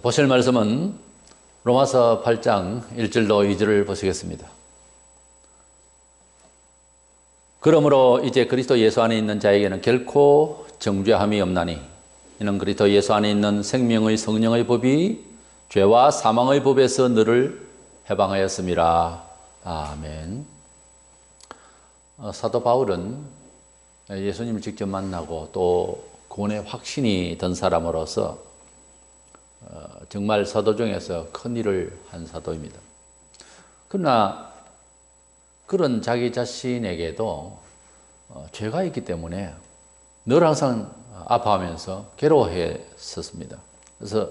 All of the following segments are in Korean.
보실 말씀은 로마서 8장 1절로 2절을 보시겠습니다. 그러므로 이제 그리스도 예수 안에 있는 자에게는 결코 정죄함이 없나니 이는 그리스도 예수 안에 있는 생명의 성령의 법이 죄와 사망의 법에서 너를 해방하였음이라. 아멘. 사도 바울은 예수님을 직접 만나고 또 구원의 확신이 든 사람으로서 정말 사도 중에서 큰 일을 한 사도입니다. 그러나 그런 자기 자신에게도 죄가 있기 때문에 늘 항상 아파하면서 괴로워했었습니다. 그래서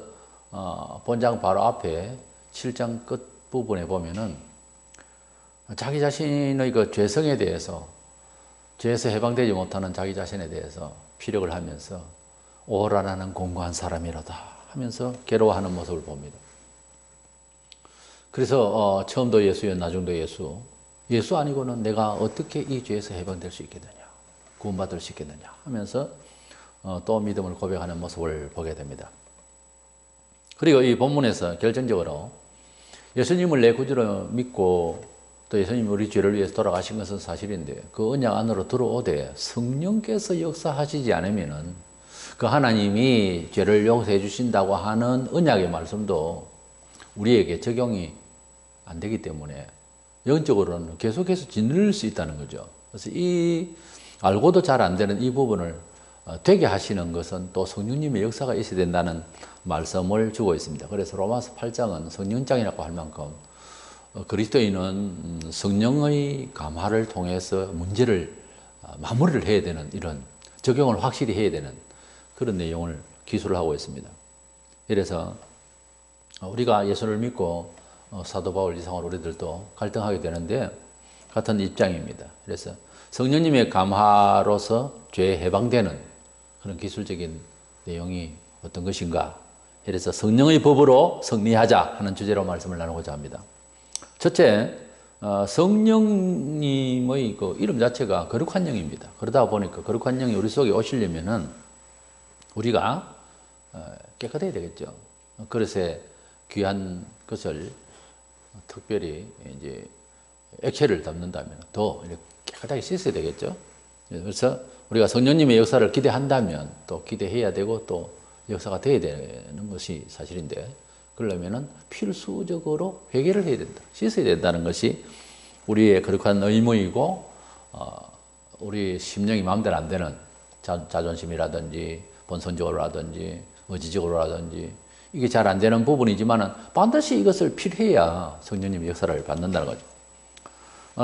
본장 바로 앞에 7장 끝부분에 보면은 자기 자신의 그 죄성에 대해서, 죄에서 해방되지 못하는 자기 자신에 대해서 피력을 하면서 오라 나는 공고한 사람이로다 하면서 괴로워하는 모습을 봅니다. 그래서 처음도 예수여 나중도 예수, 예수 아니고는 내가 어떻게 이 죄에서 해방될 수 있겠느냐, 구원받을 수 있겠느냐 하면서 또 믿음을 고백하는 모습을 보게 됩니다. 그리고 이 본문에서 결정적으로 예수님을 내 구주로 믿고 또 예수님이 우리 죄를 위해서 돌아가신 것은 사실인데 그 언약 안으로 들어오되 성령께서 역사하시지 않으면은 그 하나님이 죄를 용서해 주신다고 하는 언약의 말씀도 우리에게 적용이 안 되기 때문에 영적으로는 계속해서 짓눌릴 수 있다는 거죠. 그래서 이 알고도 잘 안 되는 이 부분을 되게 하시는 것은 또 성령님의 역사가 있어야 된다는 말씀을 주고 있습니다. 그래서 로마서 8장은 성령장이라고 할 만큼 그리스도인은 성령의 감화를 통해서 문제를 마무리를 해야 되는, 이런 적용을 확실히 해야 되는 그런 내용을 기술을 하고 있습니다. 이래서 우리가 예수를 믿고 사도 바울 이상으로 우리들도 갈등하게 되는데 같은 입장입니다. 그래서 성령님의 감화로서 죄에 해방되는 그런 기술적인 내용이 어떤 것인가, 그래서 성령의 법으로 승리하자 하는 주제로 말씀을 나누고자 합니다. 첫째, 성령님의 그 이름 자체가 거룩한 영입니다. 그러다 보니까 거룩한 영이 우리 속에 오시려면은 우리가 깨끗해야 되겠죠. 그릇에 귀한 것을 특별히 이제 액체를 담는다면 더 깨끗하게 씻어야 되겠죠. 그래서 우리가 성령님의 역사를 기대한다면 또 기대해야 되고 또 역사가 돼야 되는 것이 사실인데, 그러려면은 필수적으로 회개를 해야 된다, 씻어야 된다는 것이 우리의 거룩한 의무이고, 우리 심령이 마음대로 안 되는 자존심이라든지 본성적으로라든지 의지적으로라든지 이게 잘 안 되는 부분이지만은 반드시 이것을 필요해야 성령님의 역사를 받는다는 거죠.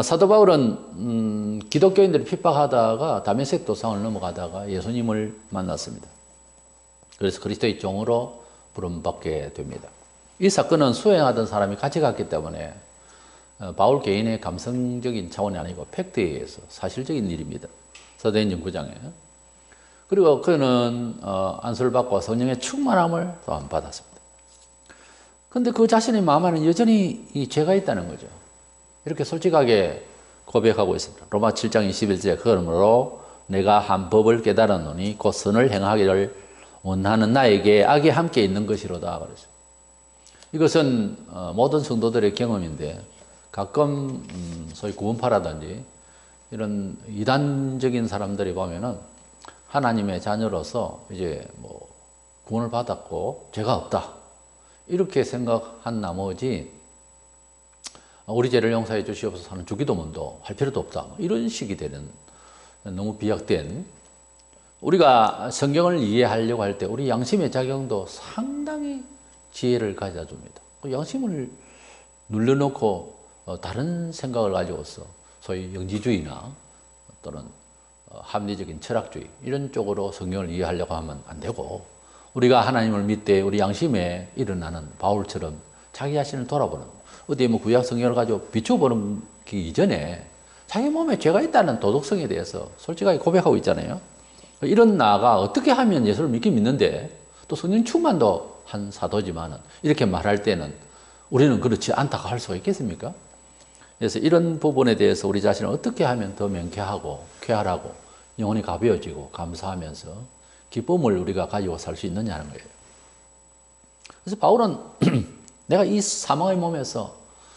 사도 바울은 기독교인들을 핍박하다가 다메섹 도상을 넘어가다가 예수님을 만났습니다. 그래서 그리스도의 종으로 부름받게 됩니다. 이 사건은 수행하던 사람이 같이 갔기 때문에 바울 개인의 감성적인 차원이 아니고 팩트에 의해서 사실적인 일입니다. 사도행전 9장에. 그리고 그는 안수를 받고 성령의 충만함을 또한 받았습니다. 그런데 그 자신의 마음 안에는 여전히 이 죄가 있다는 거죠. 이렇게 솔직하게 고백하고 있습니다. 로마 7장 21절에 그러므로 내가 한 법을 깨달았노니 곧 선을 행하기를 원하는 나에게 악이 함께 있는 것이로다 그러죠. 이것은 모든 성도들의 경험인데 가끔 소위 구원파라든지 이런 이단적인 사람들이 보면은 하나님의 자녀로서 이제 뭐 구원을 받았고 죄가 없다 이렇게 생각한 나머지 우리 죄를 용서해 주시옵소서 하는 주기도문도 할 필요도 없다, 이런 식이 되는 너무 비약된, 우리가 성경을 이해하려고 할 때 우리 양심의 작용도 상당히 지혜를 가져줍니다. 그 양심을 눌러놓고 다른 생각을 가지고서 소위 영지주의나 또는 합리적인 철학주의 이런 쪽으로 성경을 이해하려고 하면 안 되고, 우리가 하나님을 믿되 우리 양심에 일어나는 바울처럼 자기 자신을 돌아보는, 어디 뭐 구약 성경을 가지고 비춰보는 그 이전에 자기 몸에 죄가 있다는 도덕성에 대해서 솔직하게 고백하고 있잖아요. 이런 나가 어떻게 하면 예수를 믿긴 믿는데 또 성령 충만도 한 사도지만은 이렇게 말할 때는 우리는 그렇지 않다고 할 수가 있겠습니까? 그래서 이런 부분에 대해서 우리 자신을 어떻게 하면 더 명쾌하고 쾌활하고 영혼이 가벼워지고 감사하면서 기쁨을 우리가 가지고 살 수 있느냐는 거예요. 그래서 바울은 내가 이 사망의 몸에서,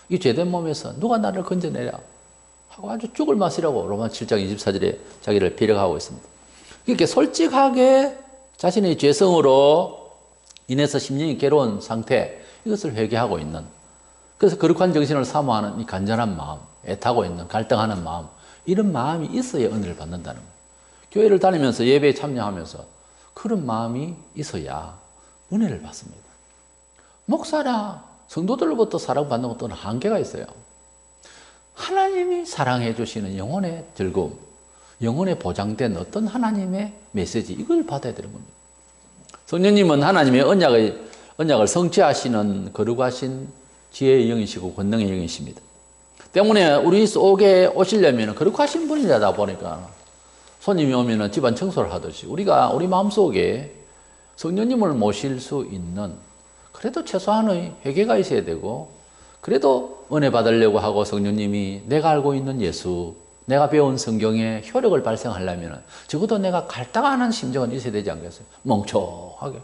이 죄된 몸에서 누가 나를 건져내랴 하고 아주 죽을 맛이라고 로마 7장 24절에 자기를 비력하고 있습니다. 이렇게 솔직하게 자신의 죄성으로 인해서 심령이 괴로운 상태, 이것을 회개하고 있는, 그래서 거룩한 정신을 사모하는 이 간절한 마음, 애타고 있는, 갈등하는 마음, 이런 마음이 있어야 은혜를 받는다는 거예요. 교회를 다니면서 예배에 참여하면서 그런 마음이 있어야 은혜를 받습니다. 목사나 성도들로부터 사랑받는 것도 한계가 있어요. 하나님이 사랑해 주시는 영혼의 즐거움, 영혼에 보장된 어떤 하나님의 메시지, 이걸 받아야 되는 겁니다. 성령님은 하나님의 언약을 성취하시는 거룩하신 지혜의 영이시고 권능의 영이십니다. 때문에 우리 속에 오시려면 거룩하신 분이다 보니까 손님이 오면 집안 청소를 하듯이 우리가 우리 마음속에 성령님을 모실 수 있는, 그래도 최소한의 회개가 있어야 되고, 그래도 은혜 받으려고 하고 성령님이 내가 알고 있는 예수, 내가 배운 성경의 효력을 발생하려면 적어도 내가 갈등하는 심정은 있어야 되지 않겠어요? 멍청하게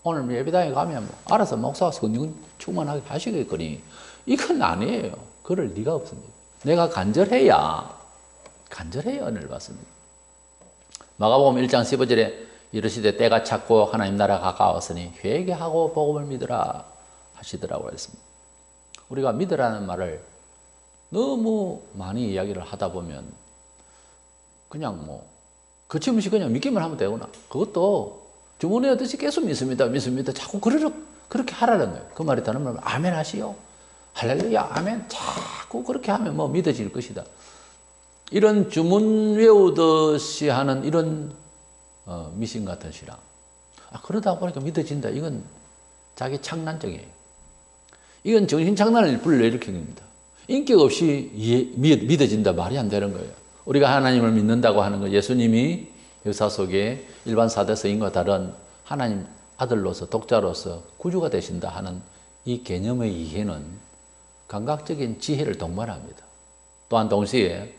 오늘 예배당에 가면 뭐 알아서 목사가 성령 충만하게 하시겠거니, 이건 아니에요. 그럴 리가 없습니다. 내가 간절해야 은혜를 받습니다. 마가복음 1장 15절에 이르시되 때가 찼고 하나님 나라가 가까웠으니 회개하고 복음을 믿으라 하시더라고 했습니다. 우리가 믿으라는 말을 너무 많이 이야기를 하다 보면 그냥 뭐 거침없이 그냥 믿기만 하면 되구나. 그것도 주문에 얻듯이 계속 믿습니다. 자꾸 그렇게 하라는 거예요. 그 말이 다른 말은 아멘 하시오. 할렐루야 아멘. 자꾸 그렇게 하면 뭐 믿어질 것이다. 이런 주문 외우듯이 하는 이런 미신 같은 신앙. 그러다 보니까 믿어진다. 이건 자기 창난적이에요. 이건 정신착란을 불러일으킨 겁니다. 인격 없이 믿어진다 말이 안 되는 거예요. 우리가 하나님을 믿는다고 하는 거, 예수님이 역사 속에 일반 사대서인과 다른 하나님 아들로서 독자로서 구주가 되신다 하는 이 개념의 이해는 감각적인 지혜를 동반합니다. 또한 동시에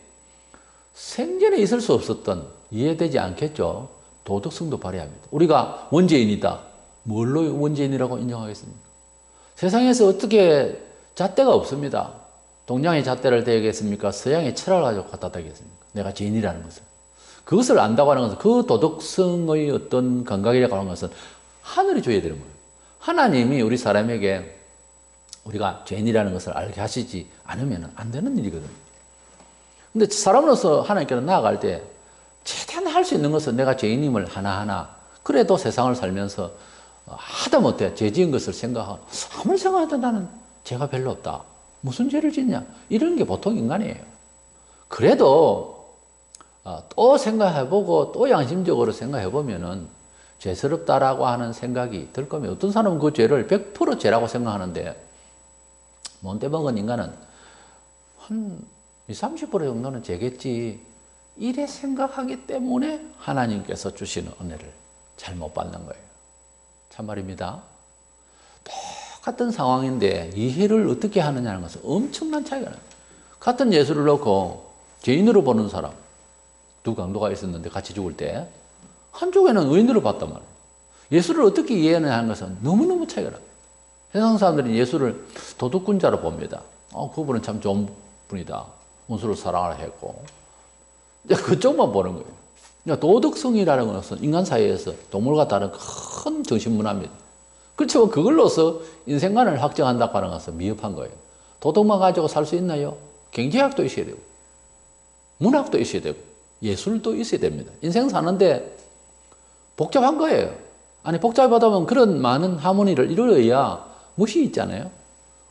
생전에 있을 수 없었던, 이해되지 않겠죠, 도덕성도 발휘합니다. 우리가 원죄인이다. 뭘로 원죄인이라고 인정하겠습니까? 세상에서 어떻게 잣대가 없습니다. 동양의 잣대를 대겠습니까? 서양의 철학을 가지고 갖다 대겠습니까? 내가 죄인이라는 것을. 그것을 안다고 하는 것은, 그 도덕성의 어떤 감각이라고 하는 것은 하늘이 줘야 되는 거예요. 하나님이 우리 사람에게 우리가 죄인이라는 것을 알게 하시지 않으면 안 되는 일이거든요. 근데 사람으로서 하나님께로 나아갈 때 최대한 할 수 있는 것은 내가 죄인임을 하나하나, 그래도 세상을 살면서 하다못해 죄 지은 것을 생각하고, 아무리 생각해도 나는 죄가 별로 없다. 무슨 죄를 짓냐? 이런 게 보통 인간이에요. 그래도 또 생각해보고 또 양심적으로 생각해보면은 죄스럽다라고 하는 생각이 들 거면, 어떤 사람은 그 죄를 100% 죄라고 생각하는데 못돼 먹은 인간은 한 20, 30% 정도는 죄겠지, 이래 생각하기 때문에 하나님께서 주시는 은혜를 잘 못 받는 거예요. 참말입니다. 똑같은 상황인데 이해를 어떻게 하느냐는 것은 엄청난 차이가 나요. 같은 예수를 놓고 죄인으로 보는 사람, 두 강도가 있었는데 같이 죽을 때 한쪽에는 의인으로 봤단 말이에요. 예수를 어떻게 이해하느냐 하는 것은 너무너무 차이가 나요. 세상 사람들이 예수를 도둑꾼자로 봅니다. 그분은 참 좋은 분이다. 원수를 사랑하라 했고, 그쪽만 보는 거예요. 그러니까 도덕성이라는 것은 인간 사이에서 동물과 다른 큰 정신문화입니다. 그렇지만 그걸로서 인생관을 확정한다고 하는 것은 미흡한 거예요. 도덕만 가지고 살 수 있나요? 경제학도 있어야 되고, 문학도 있어야 되고, 예술도 있어야 됩니다. 인생 사는데 복잡한 거예요. 아니, 복잡하다 보면 그런 많은 하모니를 이루어야 멋이 있잖아요.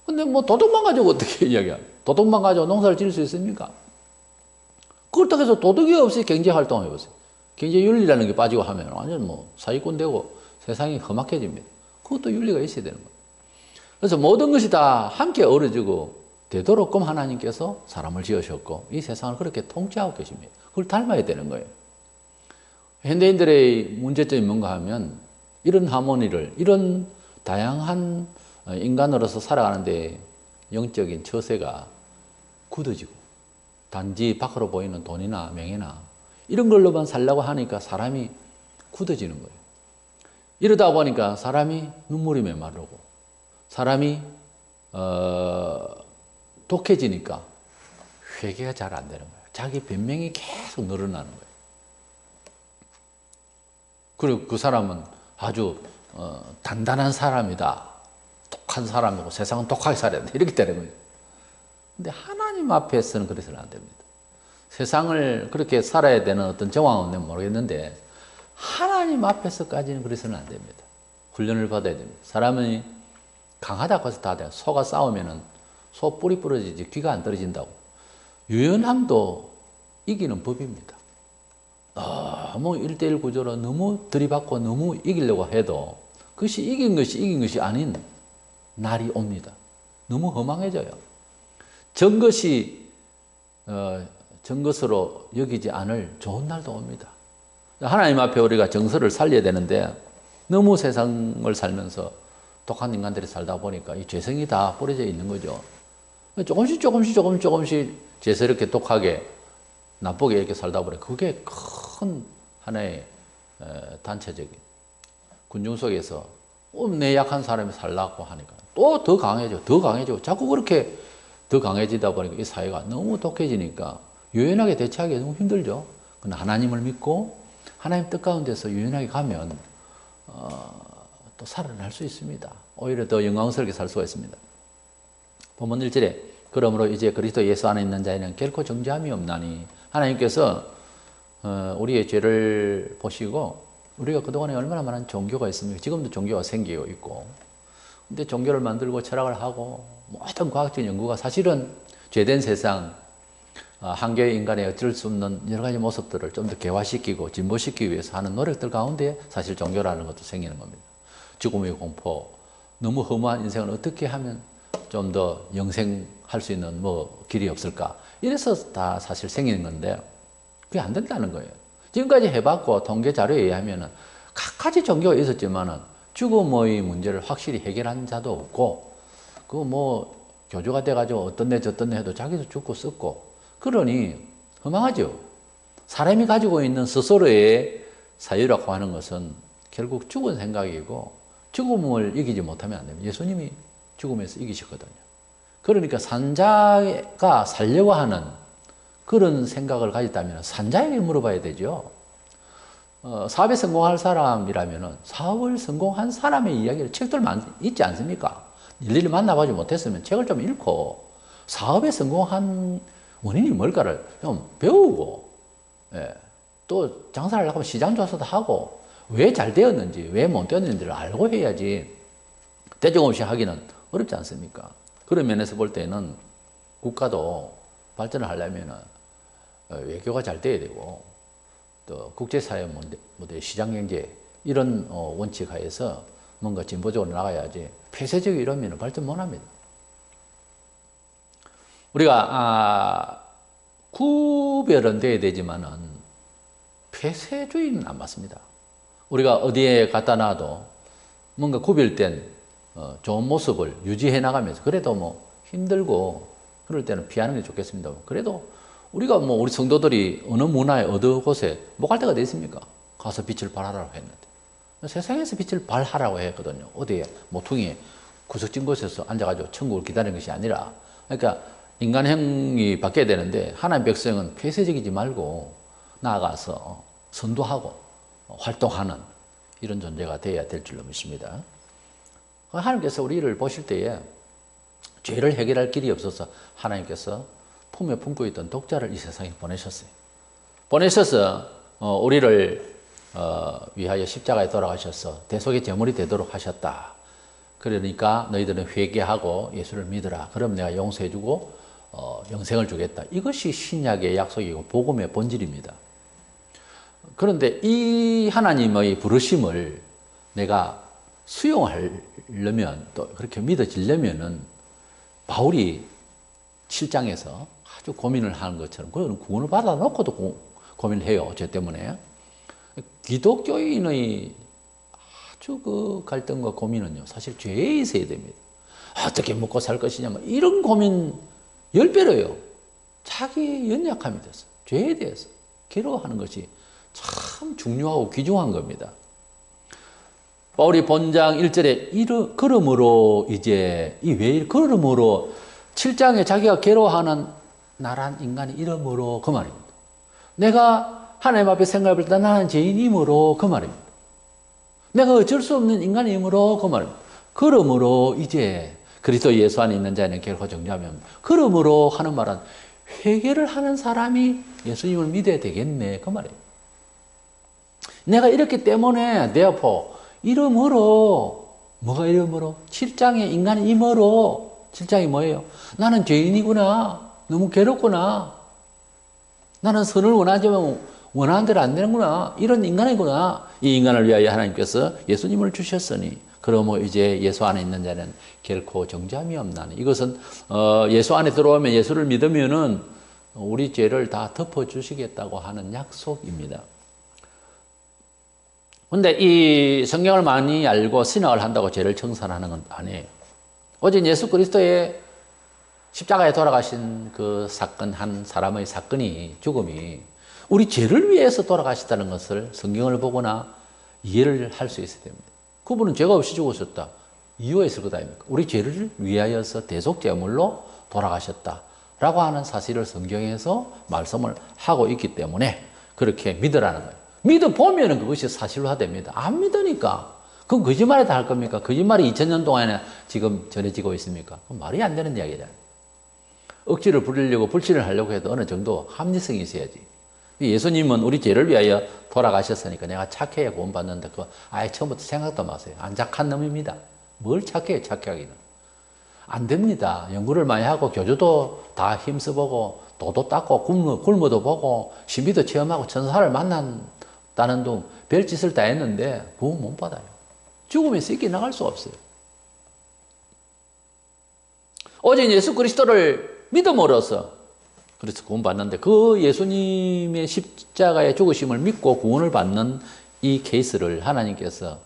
근데 뭐 도덕만 가지고 어떻게 이야기해요? 도덕만 가지고 농사를 지을 수 있습니까? 그렇다고 해서 도덕이 없이 경제 활동을 해보세요. 경제 윤리라는 게 빠지고 하면 완전 뭐 사기꾼 되고 세상이 험악해집니다. 그것도 윤리가 있어야 되는 거예요. 그래서 모든 것이 다 함께 어우러지고 되도록끔 하나님께서 사람을 지으셨고 이 세상을 그렇게 통치하고 계십니다. 그걸 닮아야 되는 거예요. 현대인들의 문제점이 뭔가 하면 이런 하모니를, 이런 다양한 인간으로서 살아가는데 영적인 처세가 굳어지고 단지 밖으로 보이는 돈이나 명예나 이런 걸로만 살려고 하니까 사람이 굳어지는 거예요. 이러다 보니까 사람이 눈물이 메마르고 사람이 독해지니까 회개가 잘 안 되는 거예요. 자기 변명이 계속 늘어나는 거예요. 그리고 그 사람은 아주 단단한 사람이다. 독한 사람이고 세상은 독하게 살아야 된다. 이렇게 되는 거예요. 근데 하나님 앞에서는 그래서는 안 됩니다. 세상을 그렇게 살아야 되는 어떤 정황은 모르겠는데 하나님 앞에서까지는 그래서는 안 됩니다. 훈련을 받아야 됩니다. 사람이 강하다고 해서 다 돼요. 소가 싸우면은 소 뿔이 부러지지 귀가 안 떨어진다고. 유연함도 이기는 법입니다. 너무 1대1 구조로 너무 들이받고 너무 이기려고 해도 그것이 이긴 것이 아닌 날이 옵니다. 너무 허망해져요. 전 것이 전 것으로 여기지 않을 좋은 날도 옵니다. 하나님 앞에 우리가 정서를 살려야 되는데 너무 세상을 살면서 독한 인간들이 살다 보니까 이 죄성이 다 뿌려져 있는 거죠. 조금씩 죄서 이렇게 독하게 나쁘게 이렇게 살다 보니 그게 큰 하나의 단체적인 군중 속에서 내 약한 사람이 살라고 하니까 또 더 강해져. 자꾸 그렇게 더 강해지다 보니까 이 사회가 너무 독해지니까 유연하게 대처하기 너무 힘들죠. 그러나 하나님을 믿고 하나님 뜻 가운데서 유연하게 가면 또 살아날 수 있습니다. 오히려 더 영광스럽게 살 수가 있습니다. 본문 1절에 그러므로 이제 그리스도 예수 안에 있는 자에는 결코 정죄함이 없나니 하나님께서 우리의 죄를 보시고 우리가 그동안에 얼마나 많은 종교가 있습니까? 지금도 종교가 생기고 있고 근데 종교를 만들고 철학을 하고 모든 과학적인 연구가 사실은 죄된 세상 한계의 인간의 어쩔 수 없는 여러 가지 모습들을 좀 더 개화시키고 진보시키기 위해서 하는 노력들 가운데 사실 종교라는 것도 생기는 겁니다. 죽음의 공포, 너무 허무한 인생을 어떻게 하면 좀 더 영생할 수 있는 길이 없을까? 이래서 다 사실 생기는 건데 그게 안 된다는 거예요. 지금까지 해봤고 통계 자료에 의하면은 각가지 종교가 있었지만은 죽음의 문제를 확실히 해결한 자도 없고 교주가 돼가지고 어떤 애 저떤 애 해도 자기도 죽고 썩고 그러니 허망하죠. 사람이 가지고 있는 스스로의 사유라고 하는 것은 결국 죽은 생각이고 죽음을 이기지 못하면 안 됩니다. 예수님이 죽음에서 이기셨거든요. 그러니까 산자가 살려고 하는 그런 생각을 가졌다면 산자에게 물어봐야 되죠. 사업에 성공할 사람이라면 사업을 성공한 사람의 이야기를 책들 있지 않습니까? 일일이 만나보지 못했으면 책을 좀 읽고 사업에 성공한 원인이 뭘까를 좀 배우고 또 장사를 하려면 시장 조사도 하고 왜 잘 되었는지 왜 못 되었는지를 알고 해야지 대중 없이 하기는 어렵지 않습니까? 그런 면에서 볼 때는 국가도 발전을 하려면 외교가 잘 돼야 되고 또 국제사회 모델 시장경제 이런 원칙 하에서 뭔가 진보적으로 나가야지 폐쇄적으로 이러면 발전 못합니다. 우리가 구별은 돼야 되지만은 폐쇄주의는 안 맞습니다. 우리가 어디에 갖다 놔도 뭔가 구별된 좋은 모습을 유지해 나가면서 그래도 힘들고 그럴 때는 피하는 게 좋겠습니다. 그래도 우리가 우리 성도들이 어느 문화에 어느 곳에 못 갈 데가 어디 있습니까? 가서 빛을 발하라고 했는데 세상에서 빛을 발하라고 했거든요. 어디에 모퉁이에 구석진 곳에서 앉아가지고 천국을 기다리는 것이 아니라 그러니까 인간형이 바뀌어야 되는데 하나님 백성은 폐쇄적이지 말고 나아가서 선도하고 활동하는 이런 존재가 되어야 될 줄로 믿습니다. 하나님께서 우리를 보실 때에 죄를 해결할 길이 없어서 하나님께서 품에 품고 있던 독자를 이 세상에 보내셨어요. 보내셔서 우리를 위하여 십자가에 돌아가셔서 대속의 제물이 되도록 하셨다. 그러니까 너희들은 회개하고 예수를 믿으라. 그럼 내가 용서해주고 영생을 주겠다. 이것이 신약의 약속이고 복음의 본질입니다. 그런데 이 하나님의 부르심을 내가 수용하려면 또 그렇게 믿어지려면은 바울이 7장에서 아주 고민을 하는 것처럼 그건 구원을 받아놓고도 고민을 해요. 죄 때문에. 기독교인의 아주 그 갈등과 고민은요. 사실 죄에 있어야 됩니다. 어떻게 먹고 살 것이냐 이런 고민 10배로요. 자기 연약함에 대해서 죄에 대해서 괴로워하는 것이 참 중요하고 귀중한 겁니다. 바울이 본장 1절에 그러므로 이제 그러므로 7장에 자기가 괴로워하는 나란 인간이 이러므로 그 말입니다. 내가 하나님 앞에 생각해 볼 때 나는 죄인이므로 그 말입니다. 내가 어쩔 수 없는 인간이므로 그 말입니다. 그러므로 이제 그리스도 예수 안에 있는 자는 결코 정죄하면 그러므로 하는 말은 회개를 하는 사람이 예수님을 믿어야 되겠네 그 말이에요. 내가 이렇기 때문에 therefore 이러므로 뭐가 이러므로 7장의 인간이 이므로 7장이 뭐예요? 나는 죄인이구나. 너무 괴롭구나. 나는 선을 원하지만 원하는 대로 안 되는구나. 이런 인간이구나. 이 인간을 위하여 하나님께서 예수님을 주셨으니 그러므로 이제 예수 안에 있는 자는 결코 정죄함이 없나니. 이것은 예수 안에 들어오면 예수를 믿으면은 우리 죄를 다 덮어주시겠다고 하는 약속입니다. 근데 이 성경을 많이 알고 신앙을 한다고 죄를 청산하는 건 아니에요. 오직 예수 그리스도의 십자가에 돌아가신 그 사건, 한 사람의 사건이, 죽음이 우리 죄를 위해서 돌아가셨다는 것을 성경을 보거나 이해를 할 수 있어야 됩니다. 그분은 죄가 없이 죽으셨다. 이유가 있을 것 아닙니까? 우리 죄를 위하여서 대속제물로 돌아가셨다라고 하는 사실을 성경에서 말씀을 하고 있기 때문에 그렇게 믿으라는 거예요. 믿어보면 그것이 사실화됩니다. 안 믿으니까. 그건 거짓말에다 할 겁니까? 거짓말이 2000년 동안에 지금 전해지고 있습니까? 그건 말이 안 되는 이야기잖아요. 억지를 부리려고 불신을 하려고 해도 어느 정도 합리성이 있어야지. 예수님은 우리 죄를 위하여 돌아가셨으니까 내가 착해야 구원받는다. 그거 아예 처음부터 생각도 마세요. 안 착한 놈입니다. 뭘 착해요, 착하기는. 안 됩니다. 연구를 많이 하고 교주도 다 힘써보고 도도 닦고 굶어도 보고 신비도 체험하고 천사를 만난다는 둥 별짓을 다 했는데 구원 못 받아요. 죽으면 씻기 나갈 수 없어요. 오직 예수 그리스도를 믿음으로써 그래서 구원받는데 그 예수님의 십자가의 죽으심을 믿고 구원을 받는 이 케이스를 하나님께서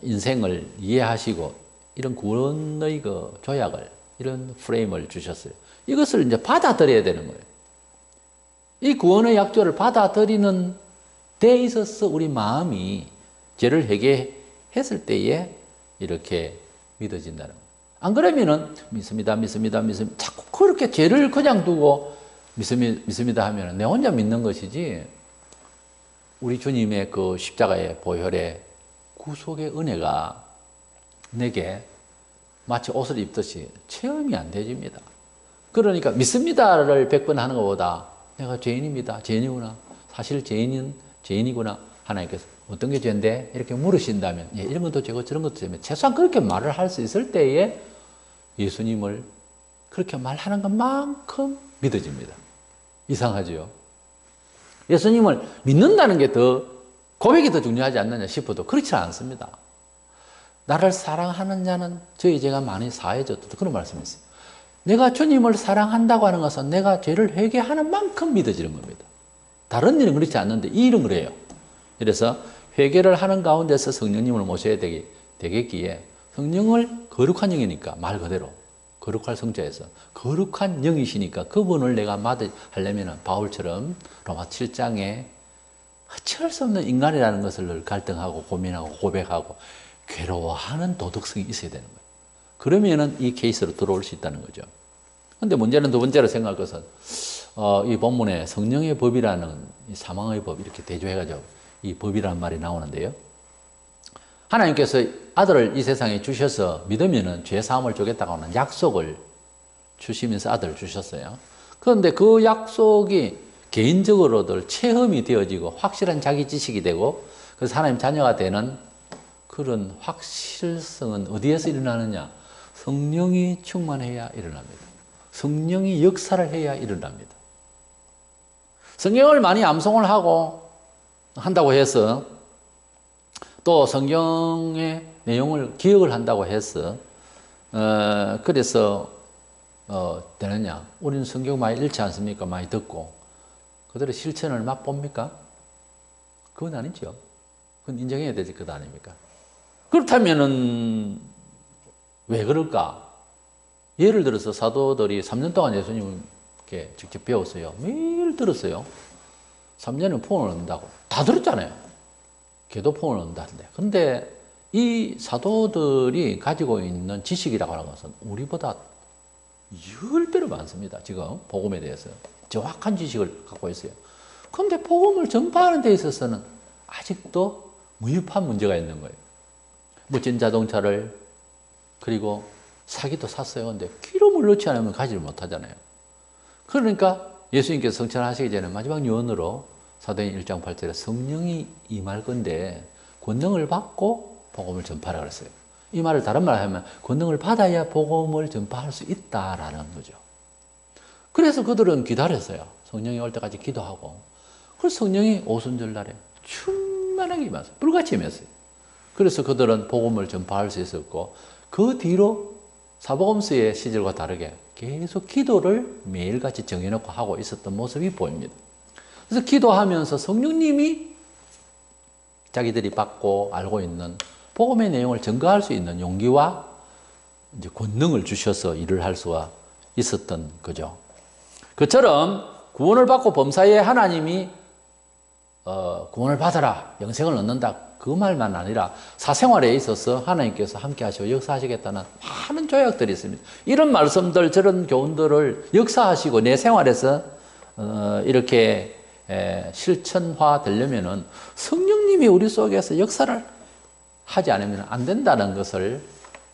인생을 이해하시고 이런 구원의 그 조약을 이런 프레임을 주셨어요. 이것을 이제 받아들여야 되는 거예요. 이 구원의 약조를 받아들이는 데 있어서 우리 마음이 죄를 회개했을 때에 이렇게 믿어진다는 거예요. 안 그러면은 믿습니다. 자꾸 그렇게 죄를 그냥 두고 믿습니다 하면 내 혼자 믿는 것이지 우리 주님의 그 십자가의 보혈의 구속의 은혜가 내게 마치 옷을 입듯이 체험이 안 되집니다. 그러니까 믿습니다를 100번 하는 것보다 내가 죄인입니다. 죄인이구나. 사실 죄인이구나. 하나님께서 어떤 게 죄인데? 이렇게 물으신다면 예, 이런 것도 죄고 저런 것도 죄면 최소한 그렇게 말을 할 수 있을 때에 예수님을 그렇게 말하는 것만큼 믿어집니다. 이상하죠? 예수님을 믿는다는 게 더 고백이 더 중요하지 않느냐 싶어도 그렇지 않습니다. 나를 사랑하는 자는 저희 죄가 많이 사해졌다. 그런 말씀이었어요. 내가 주님을 사랑한다고 하는 것은 내가 죄를 회개하는 만큼 믿어지는 겁니다. 다른 일은 그렇지 않는데 이 일은 그래요. 그래서 회개를 하는 가운데서 성령님을 모셔야 되겠기에 성령을 거룩한 영이니까 말 그대로 거룩할 성자에서 거룩한 영이시니까 그분을 내가 하려면 바울처럼 로마 7장에 어쩔 수 없는 인간이라는 것을 늘 갈등하고 고민하고 고백하고 괴로워하는 도덕성이 있어야 되는 거예요. 그러면은 이 케이스로 들어올 수 있다는 거죠. 근데 문제는 두 번째로 생각할 것은 이 본문에 성령의 법이라는 이 사망의 법 이렇게 대조해가지고 이 법이라는 말이 나오는데요. 하나님께서 아들을 이 세상에 주셔서 믿으면은 죄 사함을 주겠다고 하는 약속을 주시면서 아들을 주셨어요. 그런데 그 약속이 개인적으로들 체험이 되어지고 확실한 자기 지식이 되고 그래서 하나님 자녀가 되는 그런 확실성은 어디에서 일어나느냐? 성령이 충만해야 일어납니다. 성령이 역사를 해야 일어납니다. 성경을 많이 암송을 한다고 해서 또 성경의 내용을 기억을 한다고 해서 그래서 되느냐? 우리는 성경 많이 읽지 않습니까? 많이 듣고 그대로 실천을 막 봅니까? 그건 아니죠. 그건 인정해야 될 것 아닙니까? 그렇다면은 왜 그럴까? 예를 들어서 사도들이 3년 동안 예수님께 직접 배웠어요. 매일 들었어요. 3년은 폰을 넣는다고. 다 들었잖아요. 걔도 폰을 넣는다는데. 근데 이 사도들이 가지고 있는 지식이라고 하는 것은 우리보다 10배로 많습니다. 지금 복음에 대해서 정확한 지식을 갖고 있어요. 그런데 복음을 전파하는 데 있어서는 아직도 무유한 문제가 있는 거예요. 멋진 자동차를 그리고 사기도 샀어요. 근데 기름을 넣지 않으면 가지를 못하잖아요. 그러니까 예수님께서 성천하시기 전에 마지막 유언으로 사도행 1장 8절에 성령이 임할 건데 권능을 받고 복음을 전파하라 그랬어요. 이 말을 다른 말로 하면 권능을 받아야 복음을 전파할 수 있다라는 거죠. 그래서 그들은 기다렸어요. 성령이 올 때까지 기도하고. 그래서 성령이 오순절 날에 충만하게 임했어요. 불같이 임했어요. 그래서 그들은 복음을 전파할 수 있었고 그 뒤로 사복음서의 시절과 다르게 계속 기도를 매일같이 정해놓고 하고 있었던 모습이 보입니다. 그래서 기도하면서 성령님이 자기들이 받고 알고 있는 복음의 내용을 증거할 수 있는 용기와 이제 권능을 주셔서 일을 할 수가 있었던 거죠. 그처럼 구원을 받고 범사에 하나님이 구원을 받아라, 영생을 얻는다 그 말만 아니라 사생활에 있어서 하나님께서 함께 하시고 역사하시겠다는 많은 조약들이 있습니다. 이런 말씀들 저런 교훈들을 역사하시고 내 생활에서 이렇게 실천화 되려면은 성령님이 우리 속에서 역사를 하지 않으면 안 된다는 것을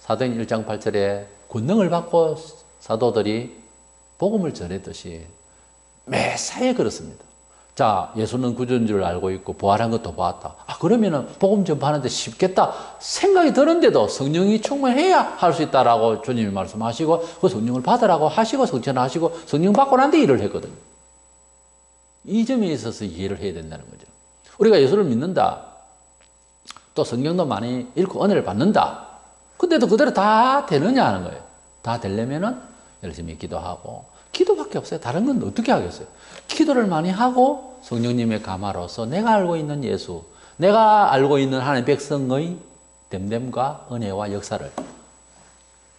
사도행 1장 8절에 권능을 받고 사도들이 복음을 전했듯이 매사에 그렇습니다. 자, 예수는 구주인 줄 알고 있고 부활한 것도 보았다. 그러면은 복음 전파하는데 쉽겠다 생각이 드는데도 성령이 충만해야 할 수 있다라고 주님이 말씀하시고 그 성령을 받으라고 하시고 성천하시고 성령 받고 난 뒤에 일을 했거든요. 이 점에 있어서 이해를 해야 된다는 거죠. 우리가 예수를 믿는다. 또 성경도 많이 읽고 은혜를 받는다. 근데도 그대로 다 되느냐 하는 거예요. 다 되려면은 열심히 기도하고 기도밖에 없어요. 다른 건 어떻게 하겠어요? 기도를 많이 하고 성령님의 감화로서 내가 알고 있는 예수, 내가 알고 있는 하나님 백성의 됨됨과 은혜와 역사를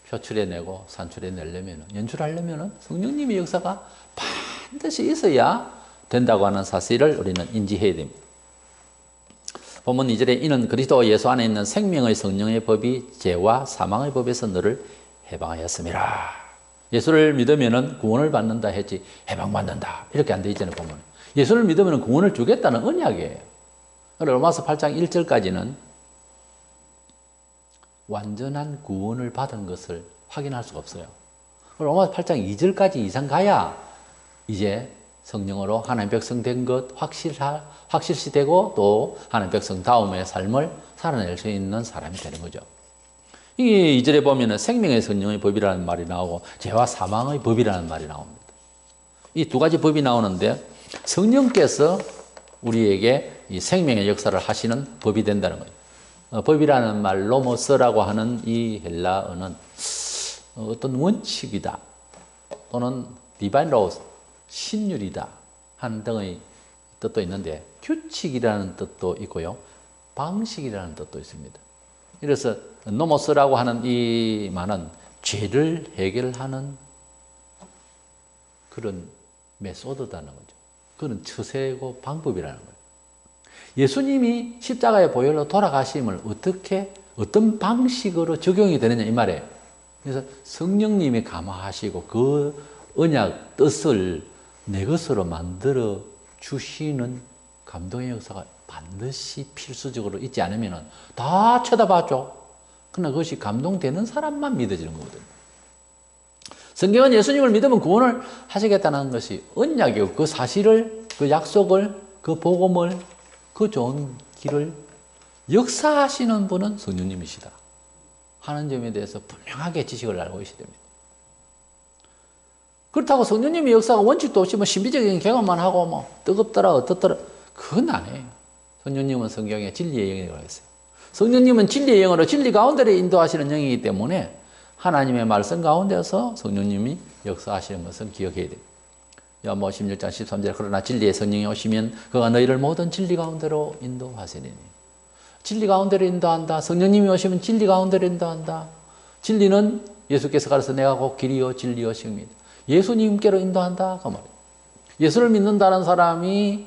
표출해내고 산출해내려면, 연출하려면 성령님의 역사가 반드시 있어야 된다고 하는 사실을 우리는 인지해야 됩니다. 본문 2절에 이는 그리스도 예수 안에 있는 생명의 성령의 법이 죄와 사망의 법에서 너를 해방하였음이라. 예수를 믿으면 구원을 받는다 했지 해방받는다 이렇게 안 돼 있잖아요. 보면 예수를 믿으면 구원을 주겠다는 언약이에요. 로마서 8장 1절까지는 완전한 구원을 받은 것을 확인할 수가 없어요. 로마서 8장 2절까지 이상 가야 이제 성령으로 하나님 백성 된 것 확실시되고 또 하나님 백성 다음의 삶을 살아낼 수 있는 사람이 되는 거죠. 이게 2절에 보면은 생명의 성령의 법이라는 말이 나오고 죄와 사망의 법이라는 말이 나옵니다. 이 두 가지 법이 나오는데 성령께서 우리에게 이 생명의 역사를 하시는 법이 된다는 거예요. 법이라는 말 로모스라고 하는 이 헬라어는 어떤 원칙이다 또는 디바인 로스 신율이다 하는 등의 뜻도 있는데 규칙이라는 뜻도 있고요. 방식이라는 뜻도 있습니다. 그래서 노모스라고 하는 이 말은 죄를 해결하는 그런 메소드다는 거죠. 그런 처세고 방법이라는 거예요. 예수님이 십자가의 보혈로 돌아가심을 어떤 방식으로 적용이 되느냐 이 말이에요. 그래서 성령님이 감화하시고 그 언약 뜻을 내 것으로 만들어 주시는 감동의 역사가 반드시 필수적으로 있지 않으면 다 쳐다봤죠. 그러나 그것이 감동되는 사람만 믿어지는 거거든요. 성경은 예수님을 믿으면 구원을 하시겠다는 것이 언약이고 그 사실을, 그 약속을, 그 복음을, 그 좋은 길을 역사하시는 분은 성령님이시다 하는 점에 대해서 분명하게 지식을 알고 계셔야 됩니다. 그렇다고 성령님의 역사가 원칙도 없이 신비적인 경험만 하고 뜨겁더라 어떻더라 그건 아니에요. 성령님은 성경에 진리의 영이라고 했어요. 성령님은 진리의 영으로 진리 가운데로 인도하시는 영이기 때문에 하나님의 말씀 가운데서 성령님이 역사하시는 것은 기억해야 돼요. 요한복음 16장 13절에 그러나 진리의 성령이 오시면 그가 너희를 모든 진리 가운데로 인도하시리니. 진리 가운데로 인도한다. 성령님이 오시면 진리 가운데로 인도한다. 진리는 예수께서 가르쳐 내가 곧 길이요 진리요 생명이다. 예수님께로 인도한다 그 말이에요. 예수를 믿는다는 사람이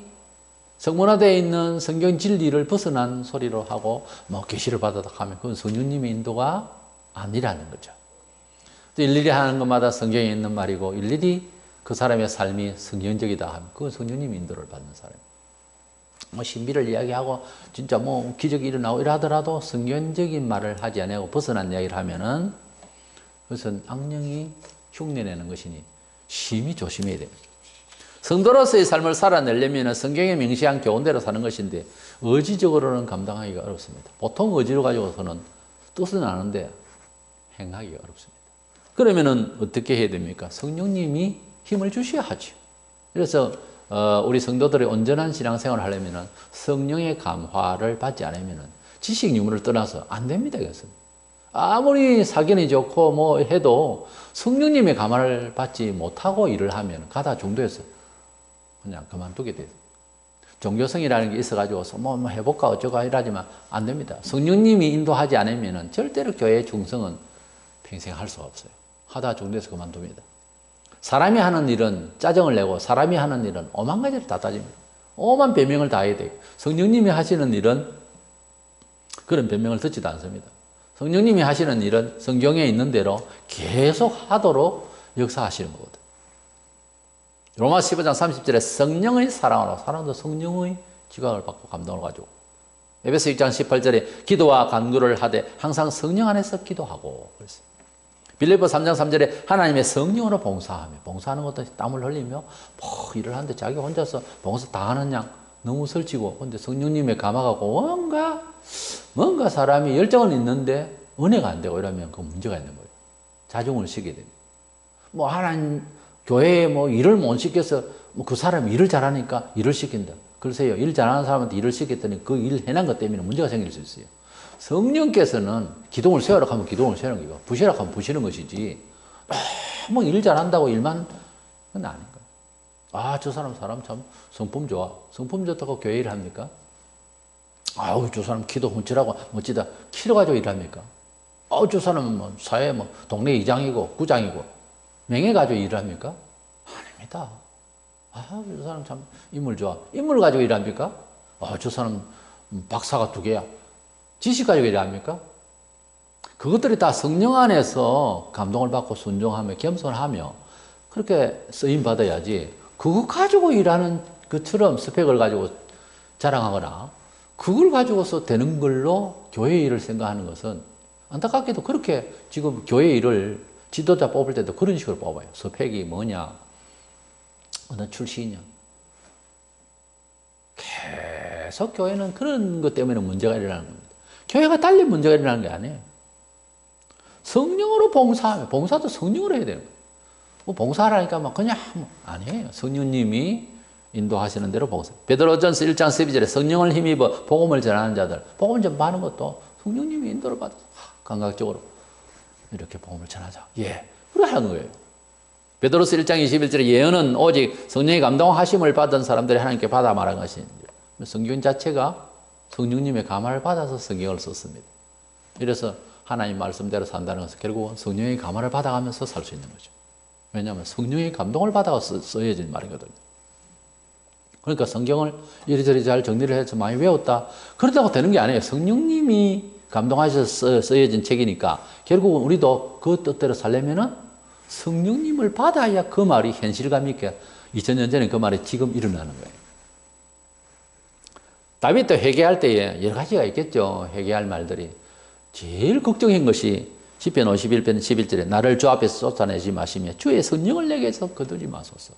성문화되어 있는 성경 진리를 벗어난 소리로 하고 뭐 계시를 받았다 하면 그건 성령님의 인도가 아니라는 거죠. 또 일일이 하는 것마다 성경에 있는 말이고 일일이 그 사람의 삶이 성경적이다 하면 그건 성령님의 인도를 받는 사람. 뭐 신비를 이야기하고 진짜 뭐 기적이 일어나고 이러더라도 성경적인 말을 하지 않고 벗어난 이야기를 하면은 그것은 악령이 흉내내는 것이니 심히 조심해야 됩니다. 성도로서의 삶을 살아내려면 성경에 명시한 교훈대로 사는 것인데 의지적으로는 감당하기가 어렵습니다. 보통 의지로 가지고서는 뜻은 아는데 행하기가 어렵습니다. 그러면은 어떻게 해야 됩니까? 성령님이 힘을 주셔야 하죠. 그래서 우리 성도들의 온전한 신앙생활을 하려면 성령의 감화를 받지 않으면 지식 유무를 떠나서 안 됩니다. 이것은. 아무리 사견이 좋고 뭐 해도 성령님의 감화를 받지 못하고 일을 하면 가다 중도에서 그냥 그만두게 돼요. 종교성이라는 게 있어가지고 뭐 해볼까 어쩌고 이러지만 안 됩니다. 성령님이 인도하지 않으면 절대로 교회의 중성은 평생 할 수가 없어요. 하다 중도에서 그만둡니다. 사람이 하는 일은 짜증을 내고 사람이 하는 일은 오만 가지를 다 따집니다. 오만 변명을 다 해야 돼요. 성령님이 하시는 일은 그런 변명을 듣지도 않습니다. 성령님이 하시는 일은 성경에 있는 대로 계속 하도록 역사하시는 거거든요. 로마서 15장 30절에 성령의 사랑으로 사람도 성령의 지각을 받고 감동을 가지고 에베소 6장 18절에 기도와 간구를 하되 항상 성령 안에서 기도하고 그랬어요. 빌립보 3장 3절에 하나님의 성령으로 봉사하며 봉사하는 것도 땀을 흘리며 뭐 일을 하는데 자기 혼자서 봉사 다 하는 양 너무 설치고 근데 성령님의 감화가고 뭔가 사람이 열정은 있는데 은혜가 안 되고 이러면 그 문제가 있는 거예요. 자중을 시키게 됩니다. 뭐 하나님 교회에 뭐 일을 못 시켜서 뭐 그 사람이 일을 잘하니까 일을 시킨다. 글쎄요, 일 잘하는 사람한테 일을 시켰더니 그 일 해난 것 때문에 문제가 생길 수 있어요. 성령께서는 기둥을 세우라 하면 기둥을 세우는 거고 부시라 하면 부시는 것이지 너무 일 잘한다고 일만 그건 아닌 거예요. 아, 저 사람 참 성품 좋아. 성품 좋다고 교회 일 합니까? 아우, 저 사람 키도 훔치라고 멋지다. 키를 가지고 일합니까? 아우, 저 사람은 뭐 사회 뭐 동네 이장이고 구장이고 명예 가지고 일을 합니까? 아닙니다. 아, 저 사람 참 인물 좋아. 인물 가지고 일합니까? 아, 저 사람 박사가 2개야. 지식 가지고 일합니까? 그것들이 다 성령 안에서 감동을 받고 순종하며 겸손하며 그렇게 쓰임 받아야지 그거 가지고 일하는 것처럼 스펙을 가지고 자랑하거나 그걸 가지고서 되는 걸로 교회 일을 생각하는 것은 안타깝게도 그렇게 지금 교회 일을 지도자 뽑을 때도 그런 식으로 뽑아요. 스펙이 뭐냐, 어느 출신이냐. 계속 교회는 그런 것 때문에 문제가 일어나는 겁니다. 교회가 달리 문제가 일어나는 게 아니에요. 성령으로 봉사하면 봉사도 성령으로 해야 되는 거예요. 뭐 봉사하라니까 막 그냥 아니에요. 성령님이 인도하시는 대로 봉사. 베드로전서 1장 12절에 성령을 힘입어 복음을 전하는 자들, 복음 전하는 것도 성령님이 인도를 받아서 감각적으로 이렇게 복음을 전하자. 예, 그래 하는 거예요. 베드로서 1장 21절에 예언은 오직 성령의 감동하심을 받은 사람들이 하나님께 받아 말한 것이니 성경 자체가 성령님의 감화를 받아서 성경을 썼습니다. 이래서 하나님 말씀대로 산다는 것은 결국은 성령의 감화를 받아가면서 살 수 있는 거죠. 왜냐하면 성령의 감동을 받아서 써야진 말이거든요. 그러니까 성경을 이리저리 잘 정리를 해서 많이 외웠다. 그렇다고 되는 게 아니에요. 성령님이 감동하셔서 써야진 책이니까 결국은 우리도 그 뜻대로 살려면은 성령님을 받아야 그 말이 현실감 있게 2000년 전에 그 말이 지금 일어나는 거예요. 다윗도 회개할 때에 여러 가지가 있겠죠. 회개할 말들이. 제일 걱정한 것이 시편 51편 11절에 나를 주 앞에서 쫓아내지 마시며 주의 성령을 내게서 거두지 마소서.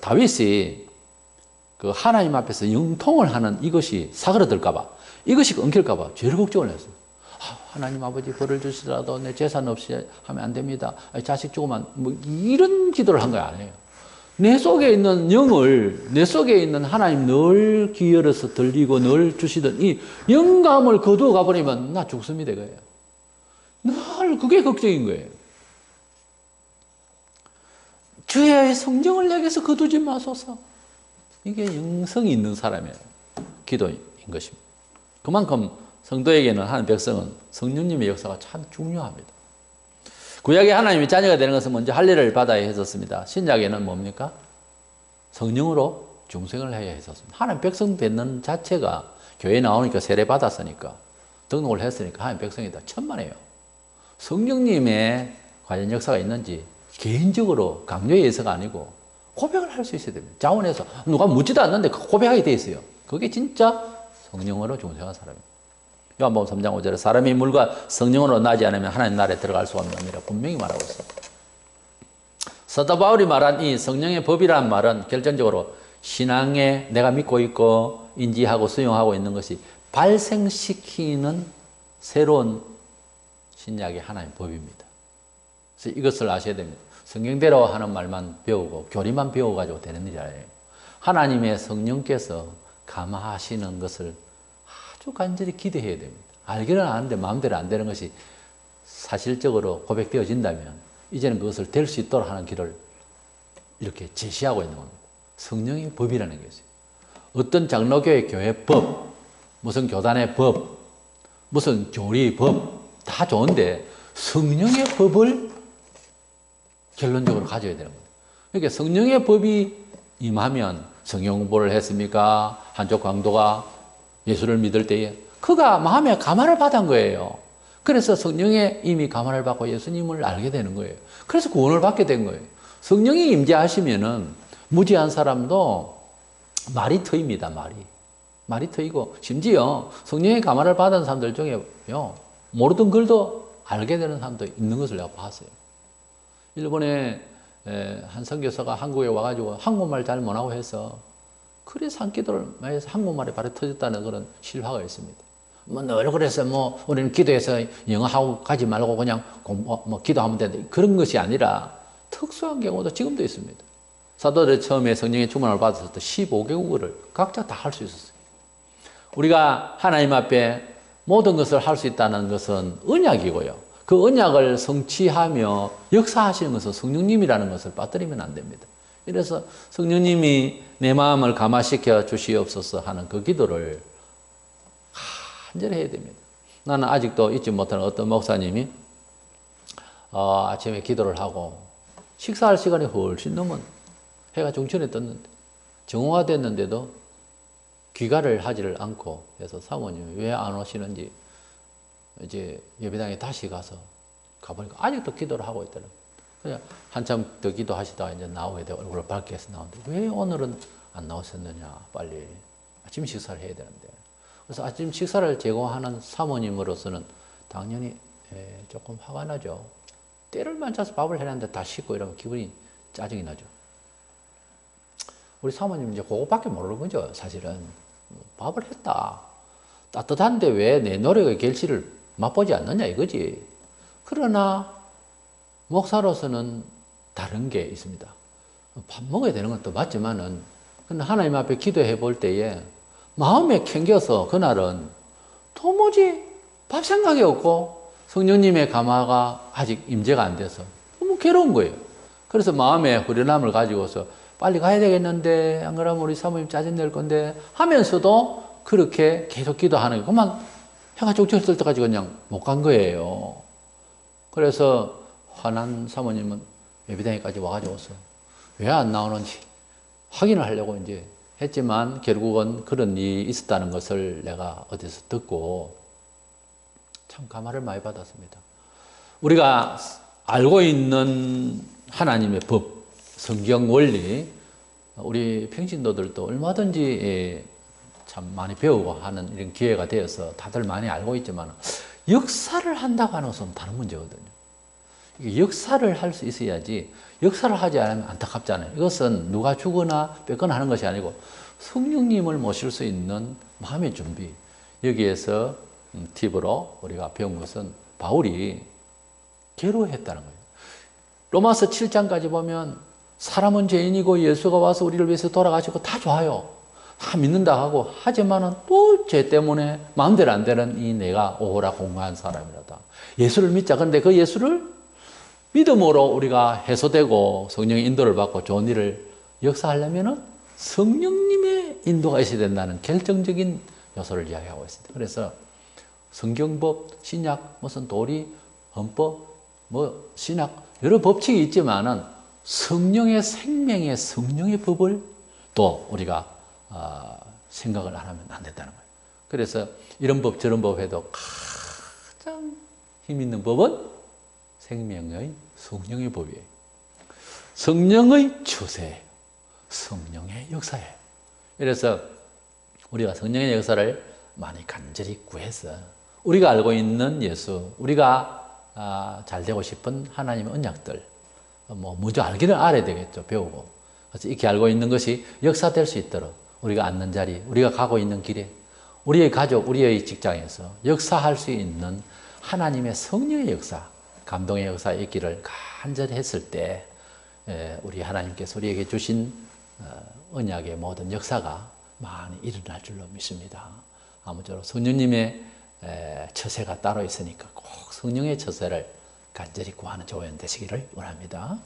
다윗이 그 하나님 앞에서 영통을 하는 이것이 사그러들까봐, 이것이 엉킬까봐 제일 걱정을 했어요. 하나님 아버지 벌을 주시더라도 내 재산 없이 하면 안 됩니다. 자식 주고만 뭐 이런 기도를 한 거 아니에요. 내 속에 있는 영을, 내 속에 있는 하나님 늘 귀 열어서 들리고 늘 주시던 이 영감을 거두어 가버리면 나 죽습니다, 이거예요. 늘 그게 걱정인 거예요. 주의 성령을 내게서 거두지 마소서. 이게 영성이 있는 사람의 기도인 것입니다. 그만큼 성도에게는 하나님 백성은 성령님의 역사가 참 중요합니다. 구약에 하나님의 자녀가 되는 것은 먼저 할례를 받아야 했었습니다. 신약에는 뭡니까? 성령으로 중생을 해야 했었습니다. 하나님 백성 되는 자체가 교회에 나오니까 세례 받았으니까 등록을 했으니까 하나님 백성이다. 천만에요. 성령님의 과연 역사가 있는지 개인적으로 강요에 의해서가 아니고 고백을 할 수 있어야 됩니다. 자원해서 누가 묻지도 않는데 고백하게 돼 있어요. 그게 진짜 성령으로 중생한 사람입니다. 요한복음 3장 5절에 사람이 물과 성령으로 나지 않으면 하나님 나라에 들어갈 수 없느니라 분명히 말하고 있습니다. 사도 바울이 말한 이 성령의 법이라는 말은 결정적으로 신앙에 내가 믿고 있고 인지하고 수용하고 있는 것이 발생시키는 새로운 신약의 하나님의 법입니다. 그래서 이것을 아셔야 됩니다. 성경대로 하는 말만 배우고 교리만 배워가지고 되는 일이 아니에요. 하나님의 성령께서 감화하시는 것을 아주 간절히 기대해야 됩니다. 알기는 아는데 마음대로 안 되는 것이 사실적으로 고백되어진다면 이제는 그것을 될 수 있도록 하는 길을 이렇게 제시하고 있는 겁니다. 성령의 법이라는 것이 어떤 장로교의 교회 법, 무슨 교단의 법, 무슨 교리 법 다 좋은데 성령의 법을 결론적으로 가져야 되는 겁니다. 그러니까 성령의 법이 임하면 성경 공부를 했습니까? 한쪽 강도가 예수를 믿을 때에 그가 마음에 감화를 받은 거예요. 그래서 성령의 이미 감화를 받고 예수님을 알게 되는 거예요. 그래서 구원을 받게 된 거예요. 성령이 임재하시면은 무지한 사람도 말이 트입니다. 말이 트이고 심지어 성령의 감화를 받은 사람들 중에요. 모르던 글도 알게 되는 사람도 있는 것을 내가 봤어요. 일본에 한 선교사가 한국에 와가지고 한국말 잘 못하고 해서 그래 산기도를 많이 해서 한국말이 바로 터졌다는 그런 실화가 있습니다. 늘 그래서 우리는 기도해서 영어하고 가지 말고 그냥 기도하면 된다. 그런 것이 아니라 특수한 경우도 지금도 있습니다. 사도들이 처음에 성령의 충만을 받았을 때 15개국어를 각자 다 할 수 있었어요. 우리가 하나님 앞에 모든 것을 할 수 있다는 것은 언약이고요. 그 언약을 성취하며 역사하시는 것은 성령님이라는 것을 빠뜨리면 안 됩니다. 이래서 성령님이 내 마음을 감화시켜 주시옵소서 하는 그 기도를 간절히 해야 됩니다. 나는 아직도 잊지 못하는 어떤 목사님이 아침에 기도를 하고 식사할 시간이 훨씬 넘은 해가 중천에 떴는데 정오가 됐는데도 귀가를 하지를 않고 해서 사모님이 왜 안 오시는지 이제 예배당에 다시 가보니까 아직도 기도를 하고 있더라고요. 그냥 한참 더 기도하시다가 이제 나오게 되고 얼굴을 밝게 해서 나오는데 왜 오늘은 안 나오셨느냐 빨리 아침 식사를 해야 되는데 그래서 아침 식사를 제공하는 사모님으로서는 당연히 조금 화가 나죠. 때를 만져서 밥을 해놨는데 다 식고 이러면 기분이 짜증이 나죠. 우리 사모님 이제 그거밖에 모르는 거죠. 사실은 밥을 했다. 따뜻한데 왜 내 노력의 결실을 맛보지 않느냐 이거지. 그러나 목사로서는 다른 게 있습니다. 밥 먹어야 되는 건 또 맞지만은 하나님 앞에 기도해 볼 때에 마음에 캥겨서 그날은 도무지 밥 생각이 없고 성령님의 감화가 아직 임재가 안 돼서 너무 괴로운 거예요. 그래서 마음에 후련함을 가지고서 빨리 가야 되겠는데 안 그러면 우리 사모님 짜증낼 건데 하면서도 그렇게 계속 기도하는 거 그만 해가 쪽지를 때까지 그냥 못 간 거예요. 그래서 화난 사모님은 예배당에까지 와가지고서 왜 안 나오는지 확인을 하려고 이제 했지만 결국은 그런 일이 있었다는 것을 내가 어디서 듣고 참 감화를 많이 받았습니다. 우리가 알고 있는 하나님의 법, 성경 원리, 우리 평신도들도 얼마든지 참 많이 배우고 하는 이런 기회가 되어서 다들 많이 알고 있지만 역사를 한다고 하는 것은 다른 문제거든요. 이게 역사를 할 수 있어야지 역사를 하지 않으면 안타깝잖아요. 이것은 누가 주거나 뺏거나 하는 것이 아니고 성령님을 모실 수 있는 마음의 준비. 여기에서 팁으로 우리가 배운 것은 바울이 괴로워했다는 거예요. 로마서 7장까지 보면 사람은 죄인이고 예수가 와서 우리를 위해서 돌아가시고 다 좋아요. 다 믿는다 하고 하지만은 또 죄 때문에 마음대로 안 되는 이 내가 오호라 공고한 사람이라다. 예수를 믿자. 그런데 그 예수를 믿음으로 우리가 해소되고 성령의 인도를 받고 좋은 일을 역사하려면은 성령님의 인도가 있어야 된다는 결정적인 요소를 이야기하고 있습니다. 그래서 성경법, 신약, 무슨 도리, 헌법, 신학 여러 법칙이 있지만은 성령의 생명의 성령의 법을 또 우리가 생각을 안 하면 안 된다는 거예요. 그래서 이런 법 저런 법 해도 가장 힘 있는 법은 생명의 성령의 법이에요. 성령의 추세예요. 성령의 역사예요. 그래서 우리가 성령의 역사를 많이 간절히 구해서 우리가 알고 있는 예수, 우리가 잘 되고 싶은 하나님의 언약들, 먼저 알아야 되겠죠. 배우고. 그래서 이렇게 알고 있는 것이 역사될 수 있도록 우리가 앉는 자리, 우리가 가고 있는 길에, 우리의 가족, 우리의 직장에서 역사할 수 있는 하나님의 성령의 역사, 감동의 역사에 있기를 간절히 했을 때 우리 하나님께서 우리에게 주신 언약의 모든 역사가 많이 일어날 줄로 믿습니다. 아무쪼록 성령님의 처세가 따로 있으니까 꼭 성령의 처세를 간절히 구하는 조연 되시기를 원합니다.